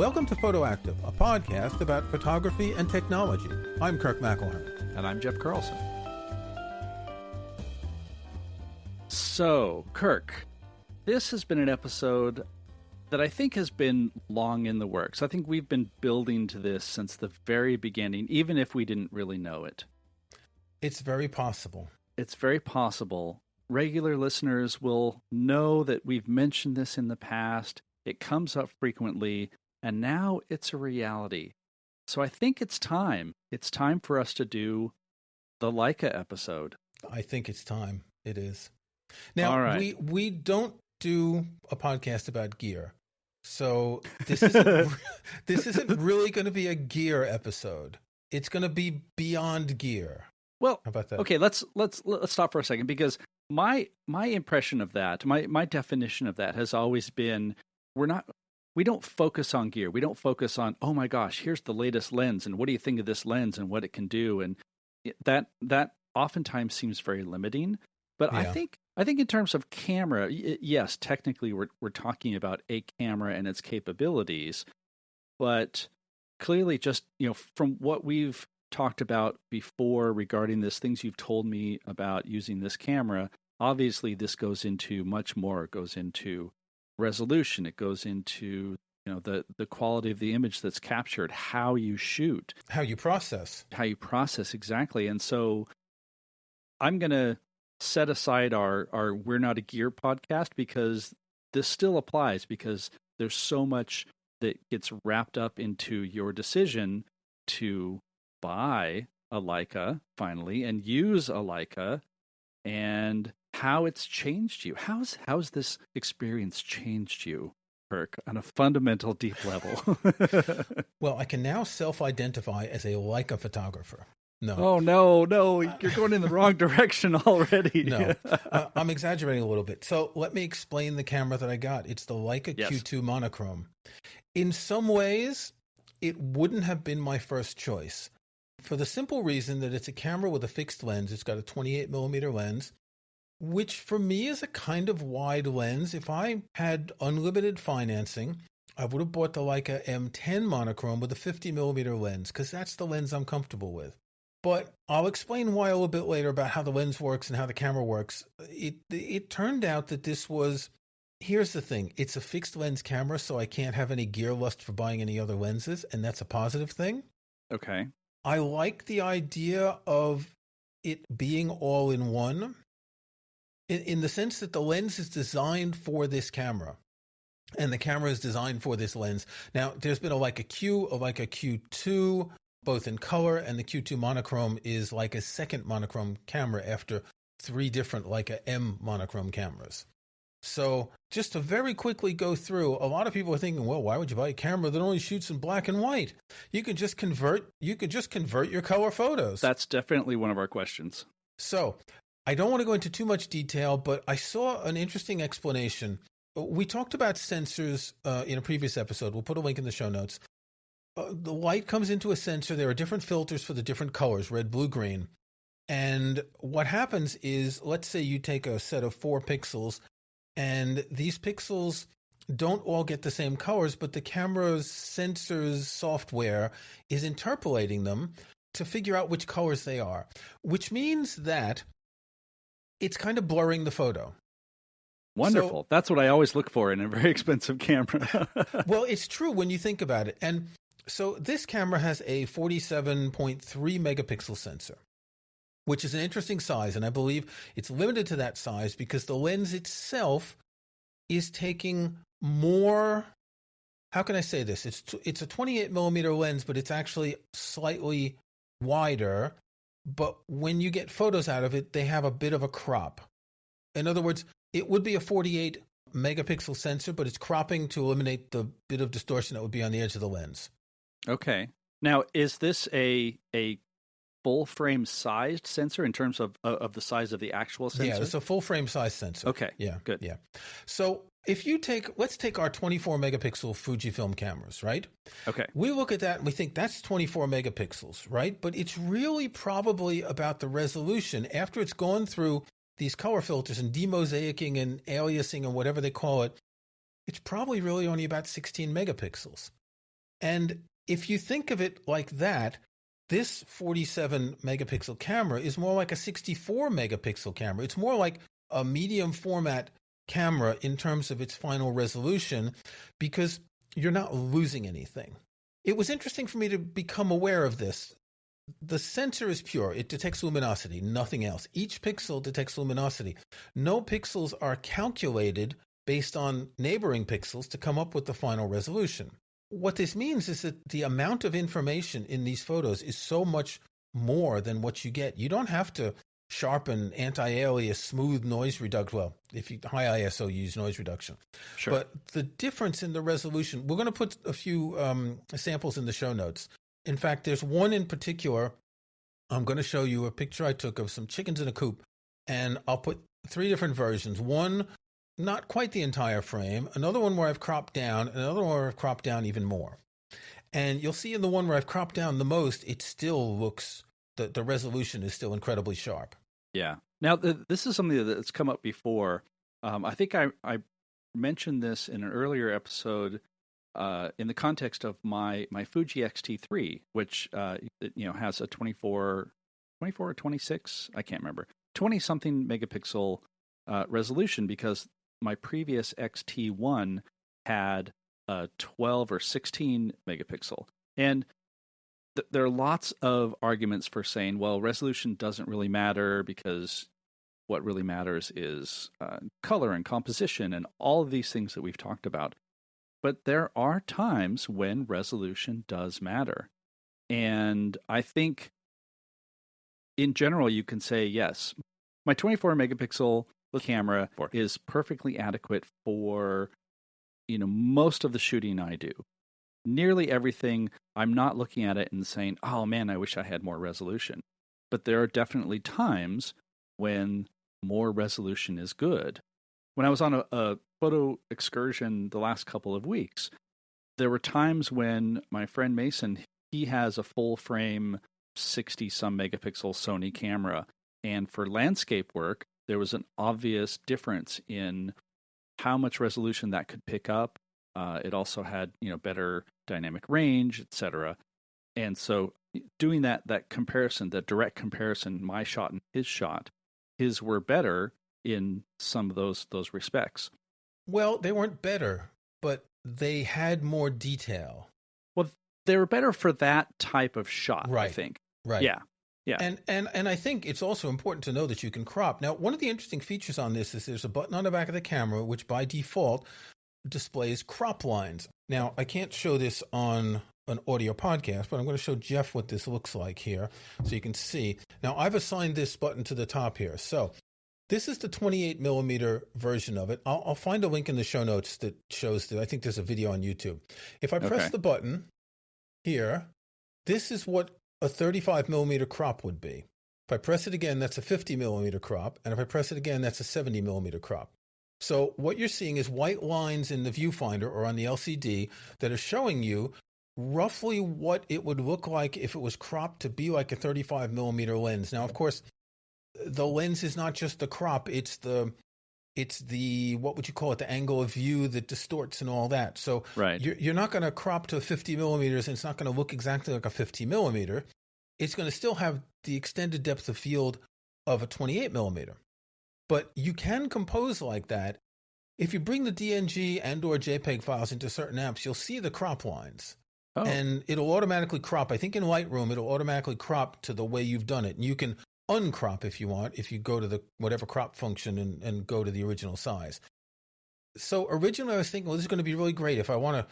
Welcome to Photoactive, a podcast about photography and technology. I'm Kirk McElhearn. And I'm Jeff Carlson. So, Kirk, this has been an episode that I think has been long in the works. I think we've been building to this since the very beginning, even if we didn't really know it. It's very possible. It's very possible. Regular listeners will know that we've mentioned this in the past. It comes up frequently, and now it's a reality. So I think it's time. It's time for us to do the Leica episode. I think it's time. It is. Now, all right. we don't do a podcast about gear. So this isn't really going to be a gear episode. It's going to be beyond gear. Well, how about that? Okay, let's stop for a second, because my impression of that, my definition of that has always been we don't focus on gear. We don't focus on, oh my gosh, here's the latest lens and what do you think of this lens and what it can do, and that oftentimes seems very limiting. But yeah. I think in terms of camera, yes, technically we're talking about a camera and its capabilities, but clearly just, from what we've talked about before regarding this, things you've told me about using this camera, obviously this goes into much more. It goes into resolution. It goes into, the quality of the image that's captured, how you shoot. How you process, exactly. And so I'm going to set aside our We're Not a Gear podcast, because this still applies, because there's so much that gets wrapped up into your decision to buy a Leica finally and use a Leica, and how it's changed you. How's this experience changed you, Kirk, on a fundamental deep level? Well, I can now self-identify as a Leica photographer. No. Oh, no, you're going in the wrong direction already. No, I'm exaggerating a little bit. So let me explain the camera that I got. It's the Leica Q2 Monochrom. In some ways, it wouldn't have been my first choice, for the simple reason that it's a camera with a fixed lens. It's got a 28 millimeter lens, which for me is a kind of wide lens. If I had unlimited financing, I would have bought the Leica M10 Monochrom with a 50 millimeter lens, because that's the lens I'm comfortable with. But I'll explain why a little bit later about how the lens works and how the camera works. It turned out that here's the thing. It's a fixed lens camera, so I can't have any gear lust for buying any other lenses, and that's a positive thing. Okay. I like the idea of it being all in one, in the sense that the lens is designed for this camera, and the camera is designed for this lens. Now, there's been a Leica Q, a Leica Q2, both in color, and the Q2 Monochrom is like a second monochrome camera after 3 different Leica M monochrome cameras. So just to very quickly go through, a lot of people are thinking, well, why would you buy a camera that only shoots in black and white? You could just convert your color photos. That's definitely one of our questions. So I don't want to go into too much detail, but I saw an interesting explanation. We talked about sensors in a previous episode. We'll put a link in the show notes. The light comes into a sensor. There are different filters for the different colors, red, blue, green. And what happens is, let's say you take a set of 4 pixels, and these pixels don't all get the same colors, but the camera's sensors software is interpolating them to figure out which colors they are, which means that it's kind of blurring the photo. Wonderful. So, that's what I always look for in a very expensive camera. Well, it's true when you think about it. And so this camera has a 47.3 megapixel sensor, which is an interesting size. And I believe it's limited to that size because the lens itself is taking more. How can I say this? It's a 28 millimeter lens, but it's actually slightly wider. But when you get photos out of it, they have a bit of a crop. In other words, it would be a 48 megapixel sensor, but it's cropping to eliminate the bit of distortion that would be on the edge of the lens. Okay. Now, is this a full frame sized sensor in terms of the size of the actual sensor? Yeah, it's a full frame size sensor. Okay. Yeah. Good. Yeah. So if you let's take our 24 megapixel Fujifilm cameras, right? Okay. We look at that and we think that's 24 megapixels, right? But it's really probably about the resolution after it's gone through these color filters and demosaicing and aliasing and whatever they call it. It's probably really only about 16 megapixels. And if you think of it like that, this 47 megapixel camera is more like a 64 megapixel camera. It's more like a medium format camera in terms of its final resolution, because you're not losing anything. It was interesting for me to become aware of this. The sensor is pure. It detects luminosity, nothing else. Each pixel detects luminosity. No pixels are calculated based on neighboring pixels to come up with the final resolution. What this means is that the amount of information in these photos is so much more than what you get. You don't have to sharpen, anti-alias, smooth noise reduction. Well, if you high ISO, you use noise reduction. Sure. But the difference in the resolution, we're going to put a few samples in the show notes. In fact, there's one in particular. I'm going to show you a picture I took of some chickens in a coop, and I'll put 3 different versions. One, not quite the entire frame. Another one where I've cropped down. Another one where I've cropped down even more. And you'll see in the one where I've cropped down the most, it still looks, the resolution is still incredibly sharp. Yeah. Now, this is something that's come up before. I think I mentioned this in an earlier episode in the context of my Fuji X-T3, which has a 24 or 26, I can't remember, 20-something megapixel resolution, because my previous X-T1 had a 12 or 16 megapixel. And there are lots of arguments for saying, well, resolution doesn't really matter because what really matters is color and composition and all of these things that we've talked about. But there are times when resolution does matter. And I think in general, you can say, yes, my 24 megapixel camera is perfectly adequate for, most of the shooting I do. Nearly everything, I'm not looking at it and saying, oh man, I wish I had more resolution. But there are definitely times when more resolution is good. When I was on a photo excursion the last couple of weeks, there were times when my friend Mason, he has a full frame 60-some megapixel Sony camera. And for landscape work, there was an obvious difference in how much resolution that could pick up. It also had, better dynamic range, etc. And so doing that comparison, the direct comparison, my shot and his shot, his were better in some of those respects. Well, they weren't better, but they had more detail. Well, they were better for that type of shot, right. I think. Right. Yeah. Yeah. And I think it's also important to know that you can crop. Now, one of the interesting features on this is there's a button on the back of the camera, which by default displays crop lines. Now, I can't show this on an audio podcast, but I'm going to show Jeff what this looks like here so you can see. Now, I've assigned this button to the top here. So this is the 28 millimeter version of it. I'll find a link in the show notes that shows that. I think there's a video on YouTube. If I press the button here, this is what a 35 millimeter crop would be. If I press it again, that's a 50 millimeter crop. And if I press it again, that's a 70 millimeter crop. So what you're seeing is white lines in the viewfinder or on the LCD that are showing you roughly what it would look like if it was cropped to be like a 35 millimeter lens. Now, of course, the lens is not just the crop, it's the what would you call it, the angle of view that distorts and all that. So right. You're not going to crop to 50 millimeters and it's not going to look exactly like a 50 millimeter. It's going to still have the extended depth of field of a 28 millimeter. But you can compose like that. If you bring the DNG and or JPEG files into certain apps, you'll see the crop lines. Oh. And it'll automatically crop. I think in Lightroom, it'll automatically crop to the way you've done it. And you can uncrop if you want, if you go to the whatever crop function and go to the original size. So originally I was thinking, well, this is going to be really great if I want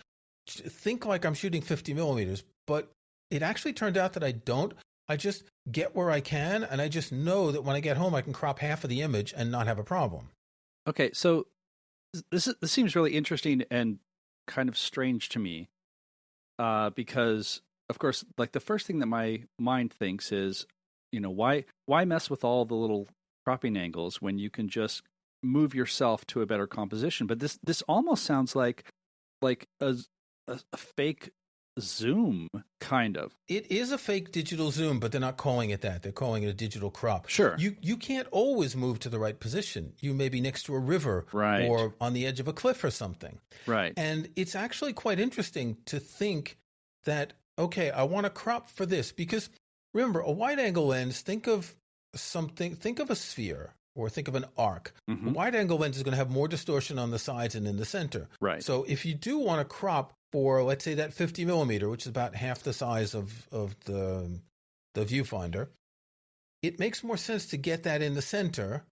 to think like I'm shooting 50 millimeters. But it actually turned out that I don't. I just get where I can, and I just know that when I get home, I can crop half of the image and not have a problem. Okay, so this seems really interesting and kind of strange to me, because, of course, like the first thing that my mind thinks is, why mess with all the little cropping angles when you can just move yourself to a better composition? But this almost sounds like a fake zoom, kind of. It is a fake digital zoom, but they're not calling it that. They're calling it a digital crop. Sure. You can't always move to the right position. You may be next to a river right. or on the edge of a cliff or something. Right. And it's actually quite interesting to think that, okay, I want to crop for this, because remember, a wide angle lens, think of a sphere or think of an arc. A wide angle lens is going to have more distortion on the sides and in the center. Right. So if you do want to crop for, let's say, that 50 millimeter, which is about half the size of the viewfinder, it makes more sense to get that in the center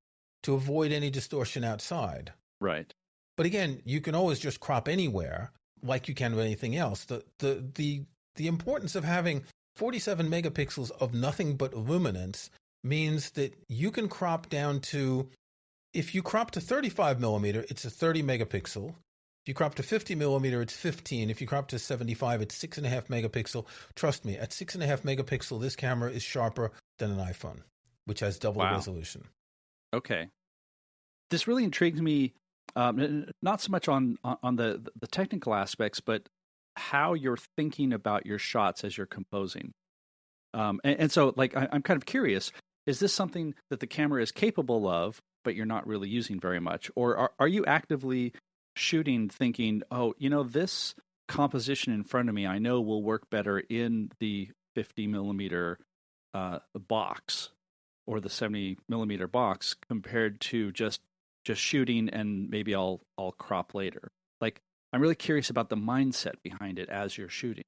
to avoid any distortion outside. Right. But again, you can always just crop anywhere like you can with anything else. The importance of having 47 megapixels of nothing but luminance means that you can crop down to, if you crop to 35 millimeter, it's a 30 megapixel. If you crop to 50 millimeter, it's 15. If you crop to 75, it's 6.5 megapixel. Trust me, at 6.5 megapixel, this camera is sharper than an iPhone, which has double the resolution. Okay. This really intrigues me, not so much on the technical aspects, but how you're thinking about your shots as you're composing. And so, like, I'm kind of curious, is this something that the camera is capable of, but you're not really using very much? Or are you actively shooting thinking, oh, this composition in front of me, I know will work better in the 50 millimeter box or the 70 millimeter box compared to just shooting and maybe I'll crop later? Like, I'm really curious about the mindset behind it as you're shooting.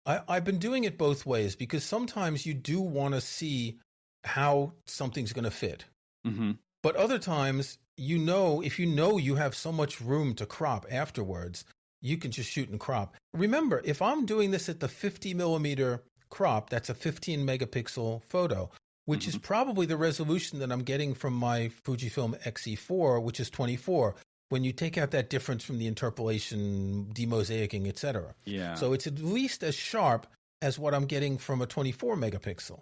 I've been doing it both ways, because sometimes you do want to see how something's going to fit. But other times, if you have so much room to crop afterwards, you can just shoot and crop. Remember, if I'm doing this at the 50 millimeter crop, that's a 15 megapixel photo, which is probably the resolution that I'm getting from my Fujifilm X-E4, which is 24. When you take out that difference from the interpolation, demosaicing, etc. Yeah. So it's at least as sharp as what I'm getting from a 24 megapixel.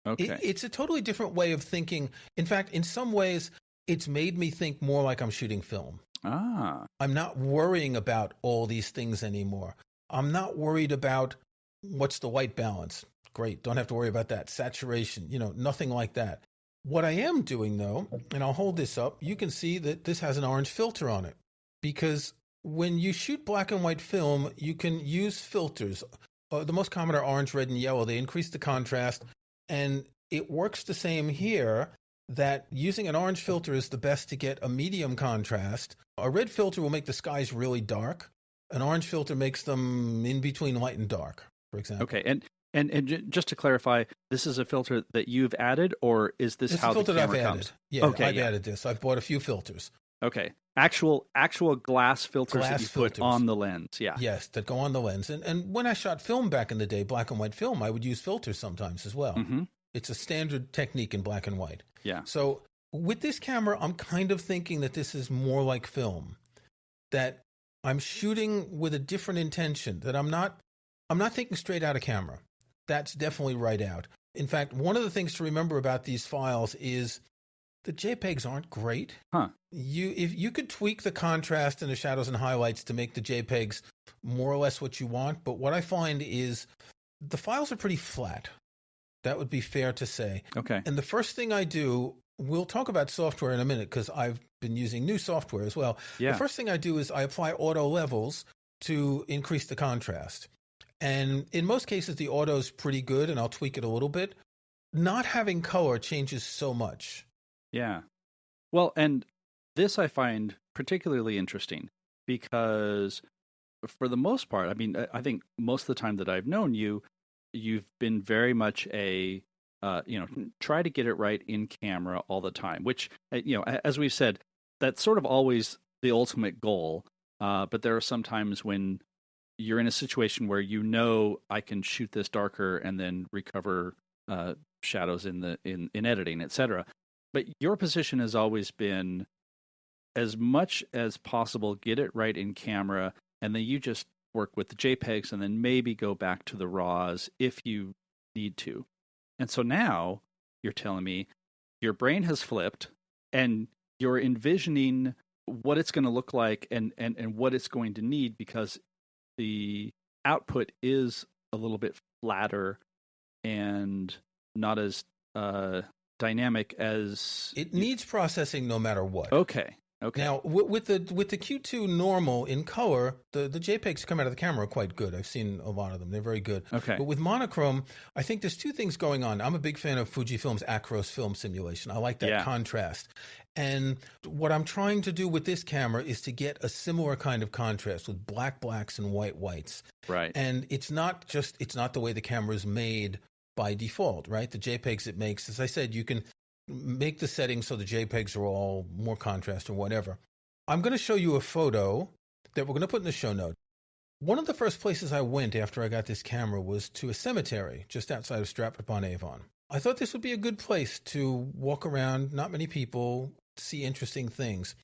Okay. It's a totally different way of thinking. In fact, in some ways, it's made me think more like I'm shooting film. I'm not worrying about all these things anymore. I'm not worried about what's the white balance. Great. Don't have to worry about that. Saturation, nothing like that. What I am doing, though, and I'll hold this up, you can see that this has an orange filter on it, because when you shoot black and white film, you can use filters. The most common are orange, red, and yellow. They increase the contrast, and it works the same here, that using an orange filter is the best to get a medium contrast. A red filter will make the skies really dark. An orange filter makes them in between light and dark, for example. Okay, and just to clarify, this is a filter that you've added, or is this how the camera I've comes? Added. Yeah, okay, I've added this. I've bought a few filters. Okay, actual glass filters that you put on the lens. Yeah. Yes, that go on the lens. And when I shot film back in the day, black and white film, I would use filters sometimes as well. It's a standard technique in black and white. Yeah. So with this camera, I'm kind of thinking that this is more like film, that I'm shooting with a different intention, that I'm not thinking straight out of camera. That's definitely right out. In fact, one of the things to remember about these files is the JPEGs aren't great. If you could tweak the contrast and the shadows and highlights to make the JPEGs more or less what you want, but what I find is the files are pretty flat. That would be fair to say. Okay. And the first thing I do, we'll talk about software in a minute because I've been using new software as well. Yeah. The first thing I do is I apply auto levels to increase the contrast. And in most cases, the auto's pretty good, and I'll tweak it a little bit. Not having color changes so much. Yeah. Well, and this I find particularly interesting because for the most part, I mean, I think most of the time that I've known you, you've been very much a, try to get it right in camera all the time, which, as we've said, that's sort of always the ultimate goal. But there are some times when you're in a situation where I can shoot this darker and then recover shadows in editing, etc. But your position has always been, as much as possible, get it right in camera, and then you just work with the JPEGs and then maybe go back to the RAWs if you need to. And so now you're telling me your brain has flipped and you're envisioning what it's going to look like and what it's going to need, because the output is a little bit flatter and not as dynamic as... It needs processing no matter what. Okay. Okay. Now, with the Q2 normal in color, the JPEGs come out of the camera are quite good. I've seen a lot of them. They're very good. Okay. But with monochrome, I think there's two things going on. I'm a big fan of Fujifilm's Acros film simulation. I like that contrast. And what I'm trying to do with this camera is to get a similar kind of contrast with black blacks and white whites. Right. And it's not the way the camera is made by default, right? The JPEGs it makes, as I said, you can make the settings so the JPEGs are all more contrast or whatever. I'm going to show you a photo that we're going to put in the show notes. One of the first places I went after I got this camera was to a cemetery just outside of Stratford-upon-Avon. I thought this would be a good place to walk around, not many people, see interesting things.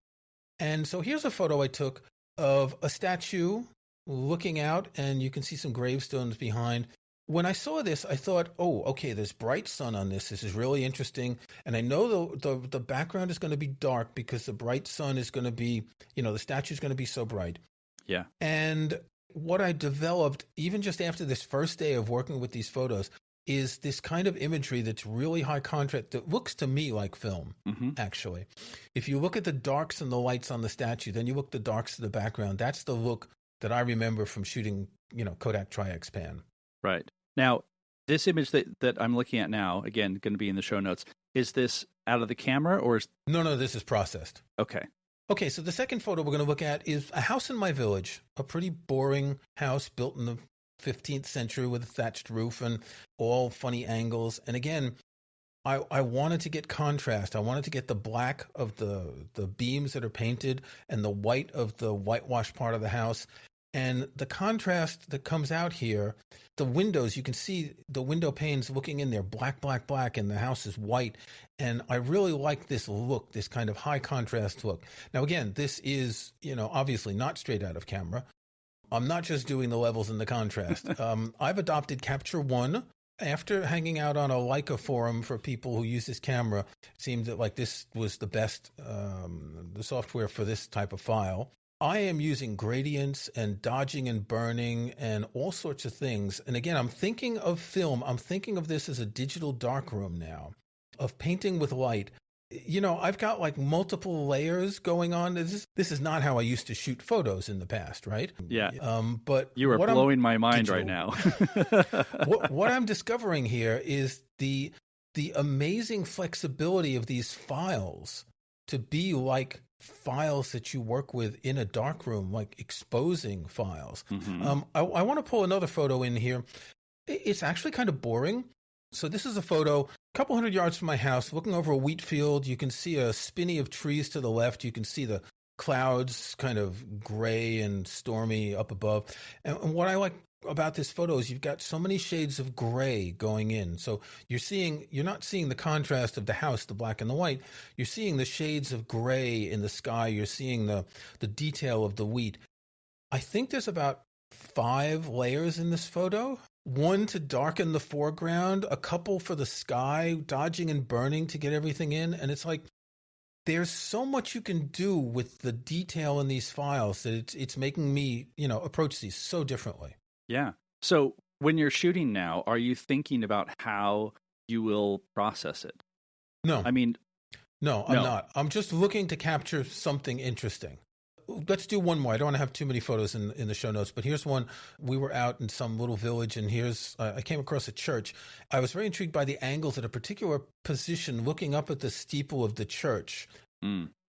And so here's a photo I took of a statue looking out, and you can see some gravestones behind. When I saw this, I thought, oh, okay, there's bright sun on this. This is really interesting. And I know the background is going to be dark because the bright sun is going to be, the statue is going to be so bright. Yeah. And what I developed, even just after this first day of working with these photos, is this kind of imagery that's really high contrast that looks to me like film, actually. If you look at the darks and the lights on the statue, then you look at the darks of the background. That's the look that I remember from shooting, Kodak Tri-X-Pan. Right. Now, this image that I'm looking at now, again, going to be in the show notes, is this out of the camera or is... No, this is processed. Okay. Okay, so the second photo we're going to look at is a house in my village, a pretty boring house built in the 15th century with a thatched roof and all funny angles. And again, I wanted to get contrast. I wanted to get the black of the beams that are painted and the white of the whitewashed part of the house. And the contrast that comes out here, the windows, you can see the window panes looking in there, black, black, black, and the house is white. And I really like this look, this kind of high contrast look. Now, again, this is, obviously not straight out of camera. I'm not just doing the levels and the contrast. I've adopted Capture One. After hanging out on a Leica forum for people who use this camera, it seemed that like this was the best, the software for this type of file. I am using gradients and dodging and burning and all sorts of things. And again, I'm thinking of film. I'm thinking of this as a digital darkroom now, of painting with light. I've got like multiple layers going on. This is not how I used to shoot photos in the past, right? Yeah. But you are blowing my mind right now. what I'm discovering here is the amazing flexibility of these files to be like files that you work with in a darkroom, like exposing files. I want to pull another photo in here. It's actually kind of boring. So this is a photo a couple hundred yards from my house, looking over a wheat field. You can see a spinney of trees to the left. You can see the clouds kind of gray and stormy up above. And what I like about this photo is you've got so many shades of gray going in. So you're not seeing the contrast of the house, the black and the white. You're seeing the shades of gray in the sky. You're seeing the detail of the wheat. I think there's about 5 layers in this photo. 1 to darken the foreground, a couple for the sky, dodging and burning to get everything in. And it's like, there's so much you can do with the detail in these files that it's making me, approach these so differently. Yeah. So when you're shooting now, are you thinking about how you will process it? No. I mean... No, I'm not. I'm just looking to capture something interesting. Let's do one more. I don't want to have too many photos in the show notes, but here's one. We were out in some little village, and I came across a church. I was very intrigued by the angles at a particular position looking up at the steeple of the church.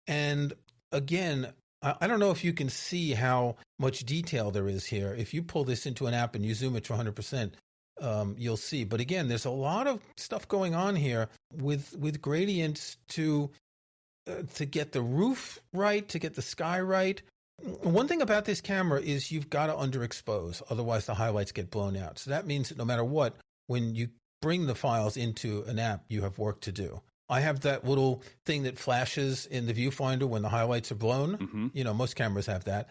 And again, I don't know if you can see how much detail there is here. If you pull this into an app and you zoom it to 100%, you'll see. But again, there's a lot of stuff going on here with gradients to get the roof right, to get the sky right. One thing about this camera is you've got to underexpose, otherwise the highlights get blown out. So that means that no matter what, when you bring the files into an app, you have work to do. I have that little thing that flashes in the viewfinder when the highlights are blown. Most cameras have that.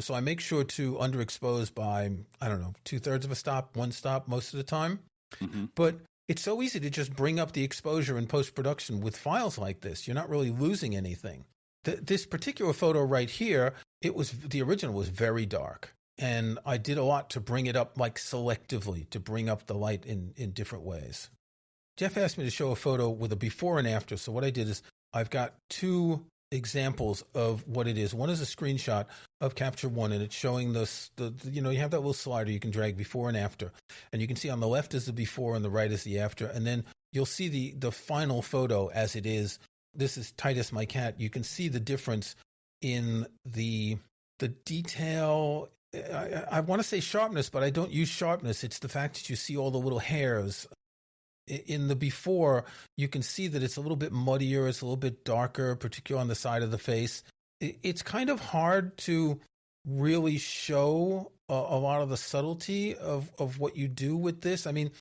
So I make sure to underexpose by, 2/3 of a stop, 1 stop most of the time. But it's so easy to just bring up the exposure in post-production with files like this. You're not really losing anything. This particular photo right here, the original was very dark. And I did a lot to bring it up, like selectively, to bring up the light in different ways. Jeff asked me to show a photo with a before and after. So what I did is I've got 2 examples of what it is. One is a screenshot of Capture One, and it's showing the you have that little slider you can drag before and after, and you can see on the left is the before and the right is the after, and then you'll see the final photo as it is. This is Titus, my cat. You can see the difference in the detail. I want to say sharpness, but I don't use sharpness. It's the fact that you see all the little hairs. In the before, you can see that it's a little bit muddier, it's a little bit darker, particularly on the side of the face. It's kind of hard to really show a lot of the subtlety of what you do with this. I mean,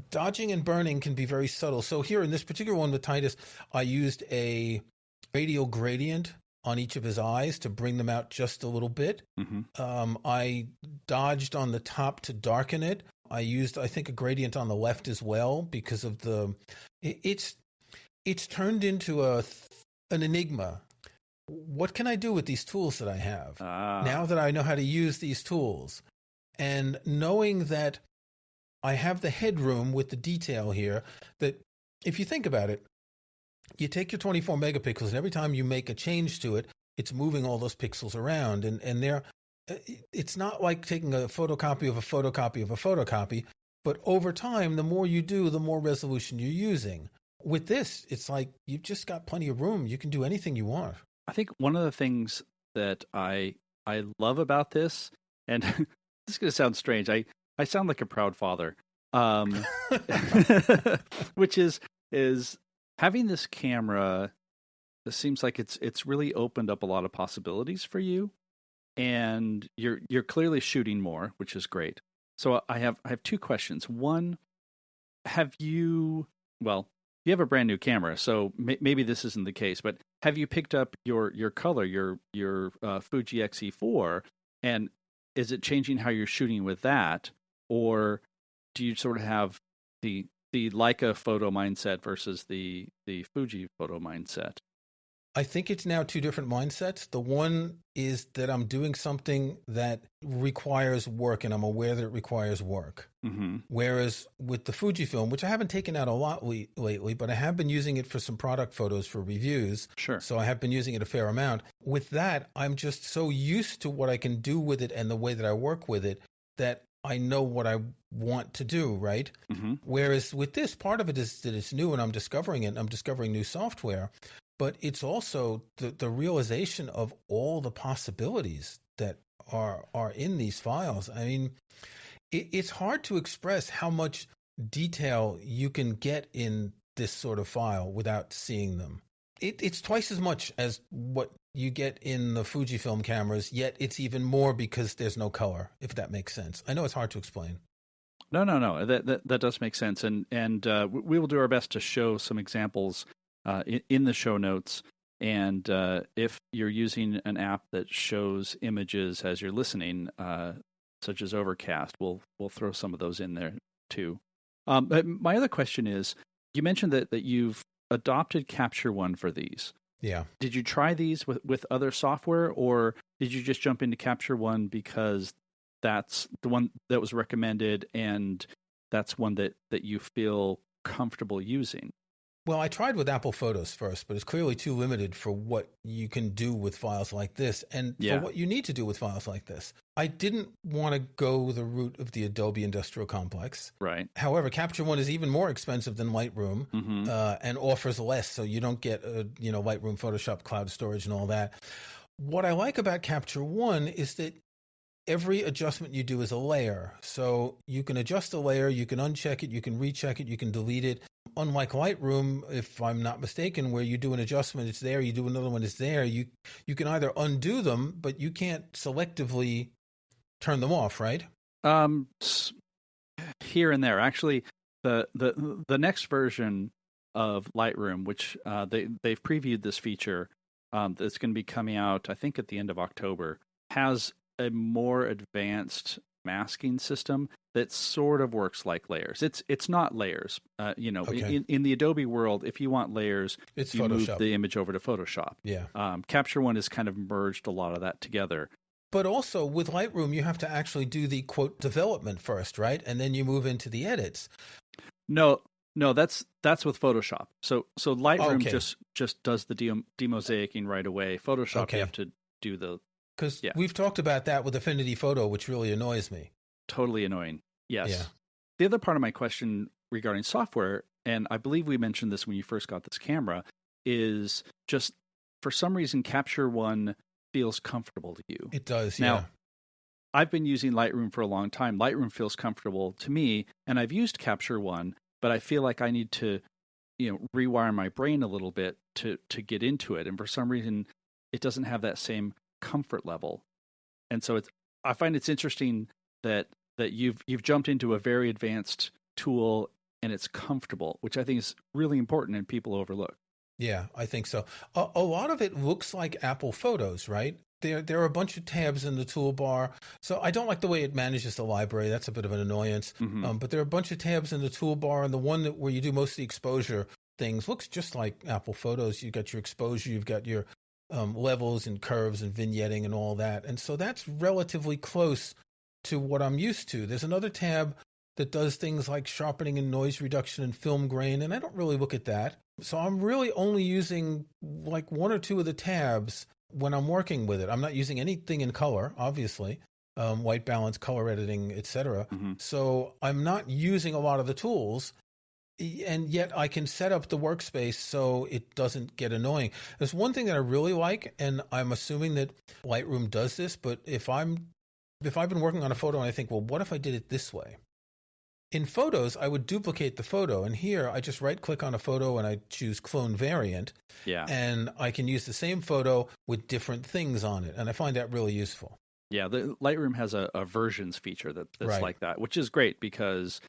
dodging and burning can be very subtle. So here in this particular one with Titus, I used a radial gradient on each of his eyes to bring them out just a little bit. Mm-hmm. I dodged on the top to darken it. I used, I think, a gradient on the left as well because of it's turned into an enigma. What can I do with these tools that I have now that I know how to use these tools? And knowing that I have the headroom with the detail here, that if you think about it, you take your 24 megapixels and every time you make a change to it, it's moving all those pixels around, and it's not like taking a photocopy of a photocopy of a photocopy, but over time, the more you do, the more resolution you're using. With this, it's like you've just got plenty of room. You can do anything you want. I think one of the things that I love about this, and this is going to sound strange, I sound like a proud father, which is having this camera. It seems like it's really opened up a lot of possibilities for you. And you're clearly shooting more, which is great. So I have two questions. One, you have a brand new camera, so maybe this isn't the case, but have you picked up your color, your Fuji X-E4, and is it changing how you're shooting with that, or do you sort of have the Leica photo mindset versus the Fuji photo mindset? I think it's now two different mindsets. The one is that I'm doing something that requires work, and I'm aware that it requires work. Mm-hmm. Whereas with the Fujifilm, which I haven't taken out a lot lately, but I have been using it for some product photos for reviews. Sure. So I have been using it a fair amount. With that, I'm just so used to what I can do with it and the way that I work with it that I know what I want to do, right? Mm-hmm. Whereas with this, part of it is that it's new and I'm discovering it, and I'm discovering new software. But it's also the realization of all the possibilities that are in these files. I mean, it's hard to express how much detail you can get in this sort of file without seeing them. It's twice as much as what you get in the Fujifilm cameras, yet it's even more because there's no color, if that makes sense. I know it's hard to explain. No. That does make sense. And we will do our best to show some examples in the show notes, and if you're using an app that shows images as you're listening, such as Overcast, we'll throw some of those in there too. But my other question is, you mentioned that you've adopted Capture One for these. Yeah. Did you try these with other software, or did you just jump into Capture One because that's the one that was recommended and that's one that you feel comfortable using? Well, I tried with Apple Photos first, but it's clearly too limited for what you can do with files like this and for what you need to do with files like this. I didn't want to go the route of the Adobe Industrial Complex. Right. However, Capture One is even more expensive than Lightroom, mm-hmm. And offers less, so you don't get Lightroom, Photoshop, cloud storage, and all that. What I like about Capture One is that every adjustment you do is a layer. So you can adjust a layer, you can uncheck it, you can recheck it, you can delete it. Unlike Lightroom, if I'm not mistaken, where you do an adjustment, it's there, you do another one, it's there. You can either undo them, but you can't selectively turn them off, right? Here and there. Actually, the next version of Lightroom, which they've previewed this feature, that's going to be coming out, I think, at the end of October, has a more advanced masking system that sort of works like layers. It's not layers. Okay. In the Adobe world, if you want layers, it's you Photoshop. Move the image over to Photoshop. Yeah. Capture One has kind of merged a lot of that together. But also with Lightroom, you have to actually do the quote development first, right? And then you move into the edits. No, No, that's with Photoshop. So Lightroom Okay. just does the demosaicing right away. Photoshop, Okay. you have to do the Because we've talked about that with Affinity Photo, which really annoys me. Totally annoying. Yes. Yeah. The other part of my question regarding software, and I believe we mentioned this when you first got this camera, is just for some reason Capture One feels comfortable to you. It does, now, yeah. I've been using Lightroom for a long time. Lightroom feels comfortable to me, and I've used Capture One, but I feel like I need to, rewire my brain a little bit to get into it. And for some reason, it doesn't have that same comfort level. And so I find it's interesting that you've jumped into a very advanced tool and it's comfortable, which I think is really important and people overlook. Yeah, I think so. A lot of it looks like Apple Photos, right? There are a bunch of tabs in the toolbar. So I don't like the way it manages the library. That's a bit of an annoyance. Mm-hmm. But there are a bunch of tabs in the toolbar, and the one where you do most of the exposure things looks just like Apple Photos. You've got your exposure, you've got your levels and curves and vignetting and all that. And so that's relatively close to what I'm used to. There's another tab that does things like sharpening and noise reduction and film grain, and I don't really look at that. So I'm really only using like one or two of the tabs when I'm working with it. I'm not using anything in color, obviously, white balance, color editing, etc. Mm-hmm. So I'm not using a lot of the tools, and yet I can set up the workspace so it doesn't get annoying. There's one thing that I really like, and I'm assuming that Lightroom does this, but if I've been working on a photo and I think, well, what if I did it this way? In Photos, I would duplicate the photo, and here I just right-click on a photo and I choose Clone Variant, and I can use the same photo with different things on it, and I find that really useful. Yeah, the Lightroom has a versions feature that's right. like that, which is great because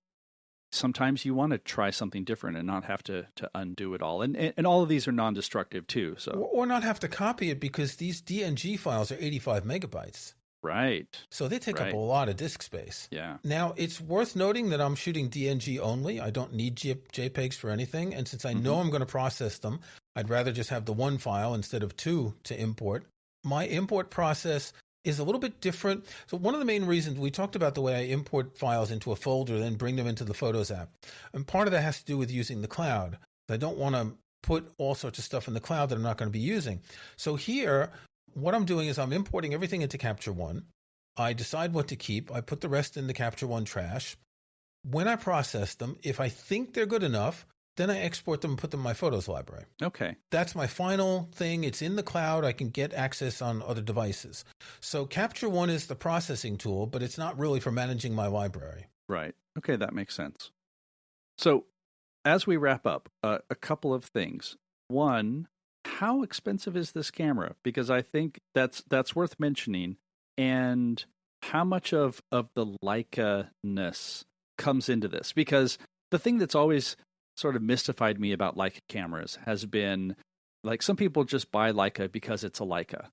sometimes you want to try something different and not have to undo it all, and all of these are non-destructive too. So or not have to copy it because these DNG files are 85 megabytes. Right. So they take up a lot of disk space. Yeah. Now, it's worth noting that I'm shooting DNG only. I don't need JPEGs for anything. And since I know I'm going to process them, I'd rather just have the one file instead of two to import. My import process is a little bit different. So one of the main reasons we talked about the way I import files into a folder, then bring them into the Photos app. And part of that has to do with using the cloud. I don't want to put all sorts of stuff in the cloud that I'm not going to be using. So here, what I'm doing is I'm importing everything into Capture One. I decide what to keep. I put the rest in the Capture One trash. When I process them, if I think they're good enough, then I export them and put them in my Photos library. Okay. That's my final thing. It's in the cloud. I can get access on other devices. So Capture One is the processing tool, but it's not really for managing my library. Right. Okay, that makes sense. So as we wrap up, a couple of things. One, how expensive is this camera? Because I think that's worth mentioning. And how much of the Leica-ness comes into this? Because the thing that's always sort of mystified me about Leica cameras has been, like, some people just buy Leica because it's a Leica.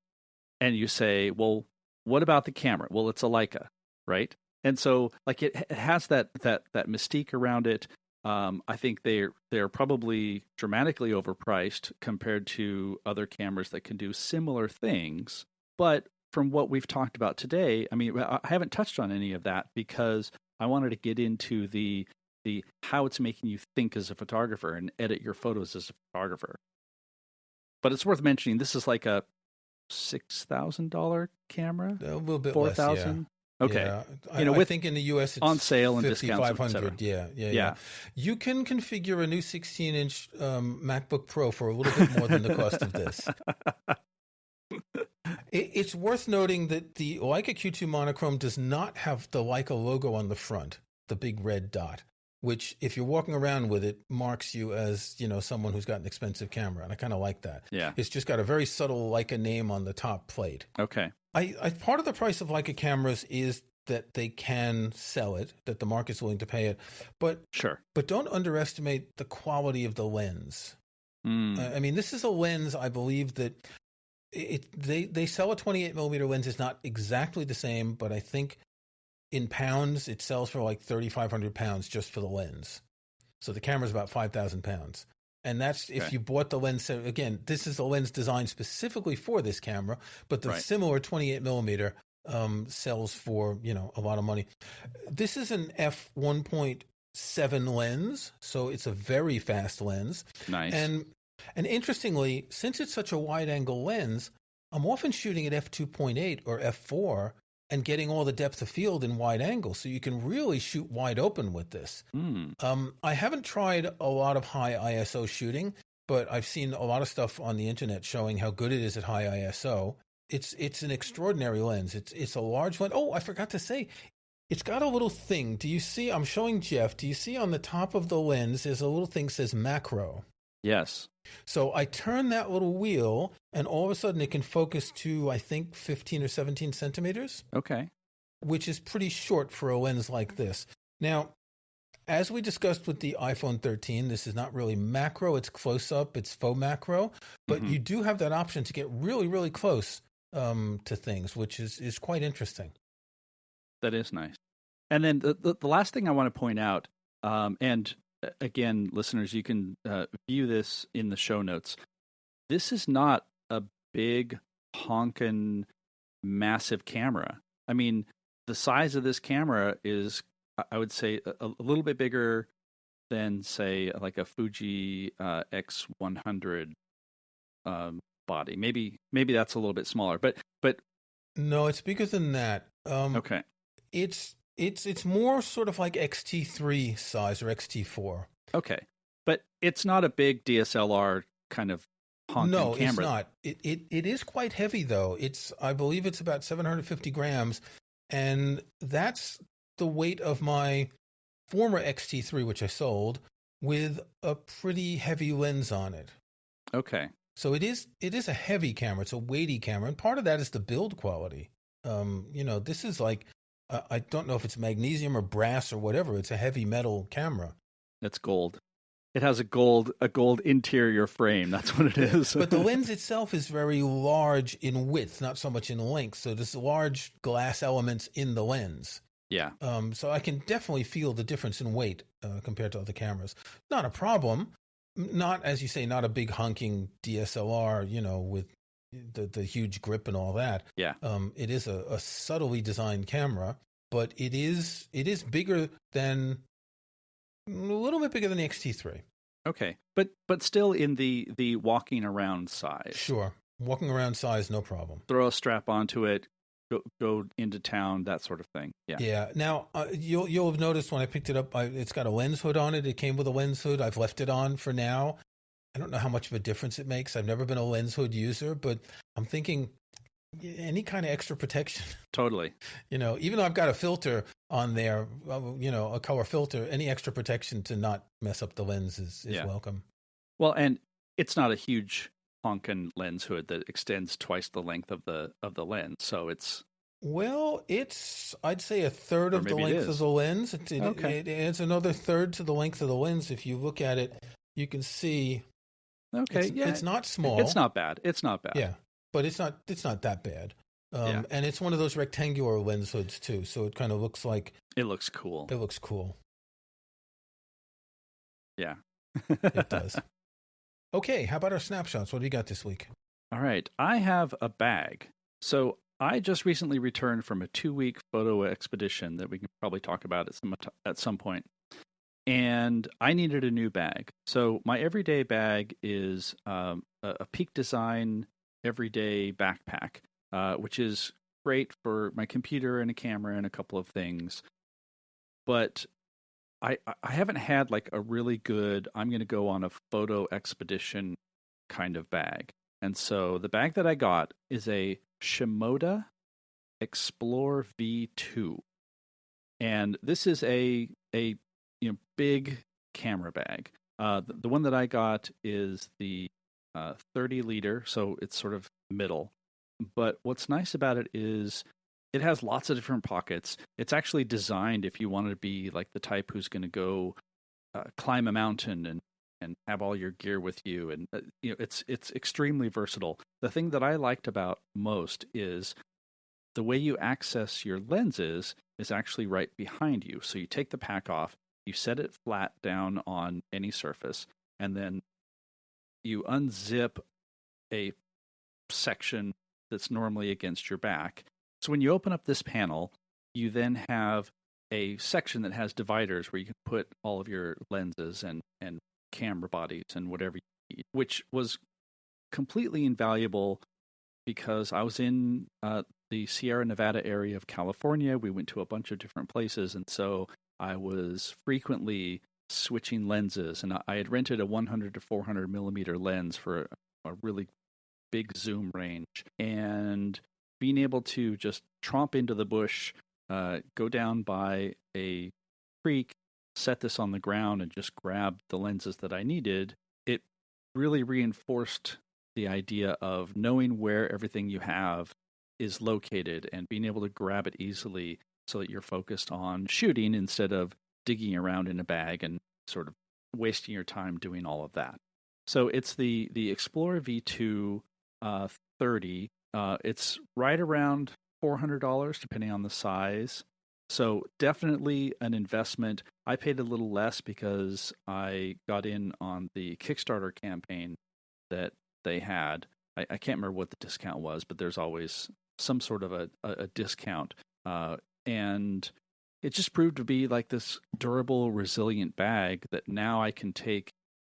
And you say, well, what about the camera? Well, it's a Leica, right? And so, like, it has that mystique around it. I think they're probably dramatically overpriced compared to other cameras that can do similar things. But from what we've talked about today, I mean, I haven't touched on any of that because I wanted to get into the how it's making you think as a photographer and edit your photos as a photographer. But it's worth mentioning, this is like a $6,000 camera, a little bit $4,000. less, yeah. Okay, yeah. I think in the US it's on sale and discounts, $5,500. Yeah. You can configure a new 16-inch MacBook Pro for a little bit more than the cost of this. It's worth noting that the Leica Q2 Monochrom does not have the Leica logo on the front, the big red dot, which if you're walking around with it marks you as, someone who's got an expensive camera. And I kind of like that. Yeah. It's just got a very subtle Leica name on the top plate. Okay. I part of the price of Leica cameras is that they can sell it, that the market's willing to pay it. But sure. But don't underestimate the quality of the lens. I mean, this is a lens, I believe, that they sell a 28 millimeter lens. It's not exactly the same, but I think in pounds, it sells for like 3,500 pounds just for the lens. So the camera's about 5,000 pounds. And that's if you bought the lens. So again, this is a lens designed specifically for this camera, but the similar 28 millimeter sells for, a lot of money. This is an f1.8 7 lens, so it's a very fast lens. Nice. And interestingly, since it's such a wide angle lens, I'm often shooting at f2.8 or f4 and getting all the depth of field in wide angle, so you can really shoot wide open with this. I haven't tried a lot of high ISO shooting, but I've seen a lot of stuff on the internet showing how good it is at high ISO. It's an extraordinary lens. It's a large lens. Oh, I forgot to say, it's got a little thing. Do you see? I'm showing Jeff. Do you see on the top of the lens? There's a little thing that says macro. Yes. So I turn that little wheel, and all of a sudden it can focus to, I think, 15 or 17 centimeters. Okay. Which is pretty short for a lens like this. Now, as we discussed with the iPhone 13, this is not really macro. It's close up. It's faux macro. But you do have that option to get really, really close to things, which is quite interesting. That is nice. And then the last thing I want to point out, and again, listeners, you can view this in the show notes. This is not a big, honkin', massive camera. I mean, the size of this camera is, I would say, a little bit bigger than, say, like a Fuji X100 body. Maybe that's a little bit smaller, but no, it's bigger than that. Okay. It's more sort of like XT3 size or XT4. Okay, but it's not a big DSLR kind of honking camera. No, it's not. It is quite heavy though. I believe it's about 750 grams, and that's the weight of my former XT3, which I sold, with a pretty heavy lens on it. Okay. So it is a heavy camera. It's a weighty camera, and part of that is the build quality. This is like, I don't know if it's magnesium or brass or whatever. It's a heavy metal camera. That's gold. It has a gold interior frame. That's what it is. But the lens itself is very large in width, not so much in length. So there's large glass elements in the lens. Yeah. So I can definitely feel the difference in weight compared to other cameras. Not a problem. Not, as you say, not a big honking DSLR, with the huge grip and all that. Yeah. It is a subtly designed camera, but it is bigger than, a little bit bigger than the XT3. Okay, but still in the walking around size. Sure, walking around size, no problem. Throw a strap onto it, go into town, that sort of thing. Yeah. Yeah. Now you'll have noticed when I picked it up, it's got a lens hood on it. It came with a lens hood. I've left it on for now. I don't know how much of a difference it makes. I've never been a lens hood user, but I'm thinking any kind of extra protection. Totally. Even though I've got a filter on there, a color filter, any extra protection to not mess up the lens is welcome. Well, and it's not a huge honkin' lens hood that extends twice the length of the lens, so it's... Well, I'd say a third of the length of the lens. It adds another third to the length of the lens. If you look at it, you can see... Okay, it's not small. It's not bad. Yeah, but it's not that bad. And it's one of those rectangular lens hoods too, so it kind of looks like... It looks cool. It looks cool. Yeah. It does. Okay, how about our snapshots? What do you got this week? All right, I have a bag. So I just recently returned from a 2-week photo expedition that we can probably talk about at some point. And I needed a new bag. So my everyday bag is a Peak Design everyday backpack, which is great for my computer and a camera and a couple of things. But I haven't had like a really good, I'm going to go on a photo expedition kind of bag. And so the bag that I got is a Shimoda Explore V2. And this is a big camera bag. The one that I got is the 30 liter, so it's sort of middle. But what's nice about it is it has lots of different pockets. It's actually designed if you want to be like the type who's going to go climb a mountain and have all your gear with you. And it's extremely versatile. The thing that I liked about most is the way you access your lenses is actually right behind you. So you take the pack off, you set it flat down on any surface, and then you unzip a section that's normally against your back. So when you open up this panel, you then have a section that has dividers where you can put all of your lenses and camera bodies and whatever you need, which was completely invaluable because I was in the Sierra Nevada area of California. We went to a bunch of different places, and so I was frequently switching lenses, and I had rented a 100 to 400 millimeter lens for a really big zoom range, and being able to just tromp into the bush, go down by a creek, set this on the ground, and just grab the lenses that I needed, it really reinforced the idea of knowing where everything you have is located and being able to grab it easily so that you're focused on shooting instead of digging around in a bag and sort of wasting your time doing all of that. So it's the Explorer V2 30. It's right around $400 depending on the size. So definitely an investment. I paid a little less because I got in on the Kickstarter campaign that they had. I can't remember what the discount was, but there's always some sort of a discount. And it just proved to be like this durable, resilient bag that now I can take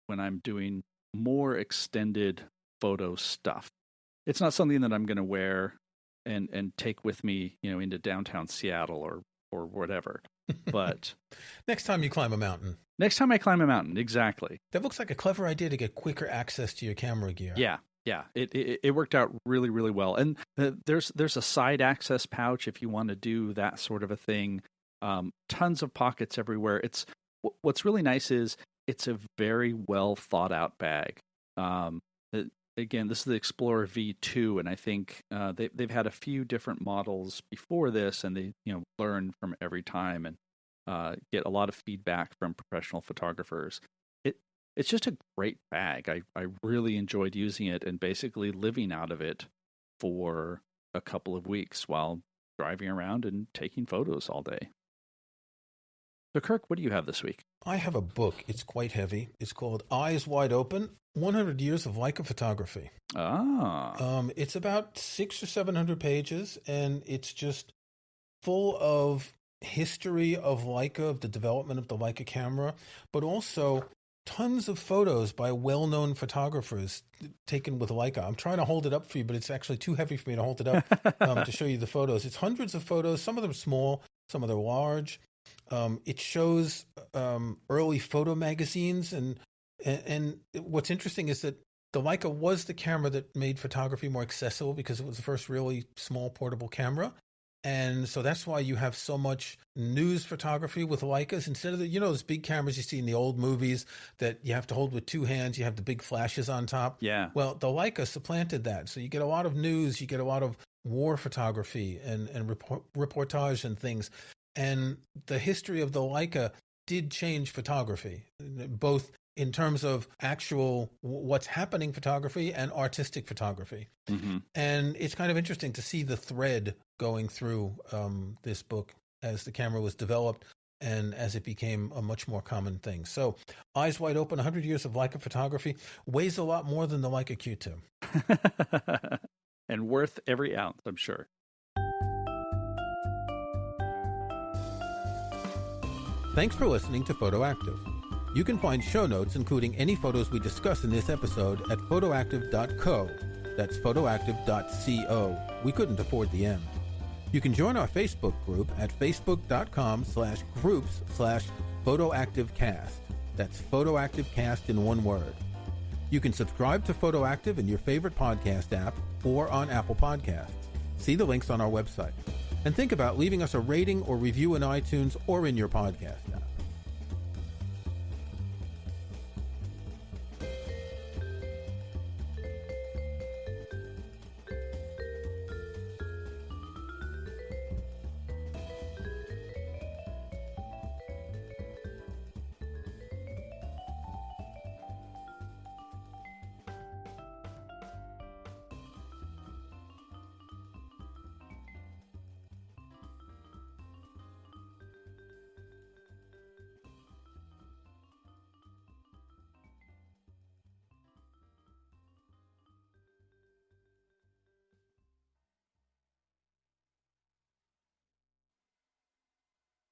when I'm doing more extended photo stuff. It's not something that I'm going to wear and take with me, into downtown Seattle or whatever. But next time you climb a mountain. Next time I climb a mountain, exactly. That looks like a clever idea to get quicker access to your camera gear. Yeah. It worked out really, really well. And there's a side access pouch if you want to do that sort of a thing. Tons of pockets everywhere. What's really nice is it's a very well thought out bag. Again, this is the Explorer V2, and I think they've had a few different models before this, and they learn from every time and get a lot of feedback from professional photographers. It's just a great bag. I really enjoyed using it and basically living out of it for a couple of weeks while driving around and taking photos all day. So, Kirk, what do you have this week? I have a book. It's quite heavy. It's called Eyes Wide Open, 100 Years of Leica Photography. It's about 600 or 700 pages, and it's just full of history of Leica, of the development of the Leica camera, but also tons of photos by well-known photographers taken with Leica. I'm trying to hold it up for you, but it's actually too heavy for me to hold it up to show you the photos. It's hundreds of photos. Some of them small, some of them large. It shows early photo magazines, and what's interesting is that the Leica was the camera that made photography more accessible because it was the first really small portable camera. And so that's why you have so much news photography with Leicas instead of those big cameras you see in the old movies that you have to hold with two hands. You have the big flashes on top. Yeah. Well, the Leica supplanted that. So you get a lot of news, you get a lot of war photography and reportage and things. And the history of the Leica did change photography, both in terms of actual what's happening photography and artistic photography. Mm-hmm. And it's kind of interesting to see the thread going through this book as the camera was developed and as it became a much more common thing. So Eyes Wide Open, 100 Years of Leica Photography, weighs a lot more than the Leica Q2. And worth every ounce, I'm sure. Thanks for listening to Photoactive. You can find show notes, including any photos we discuss in this episode, at photoactive.co. That's photoactive.co. We couldn't afford the M. You can join our Facebook group at facebook.com/groups/photoactivecast. That's photoactivecast in one word. You can subscribe to Photoactive in your favorite podcast app or on Apple Podcasts. See the links on our website. And think about leaving us a rating or review in iTunes or in your podcast.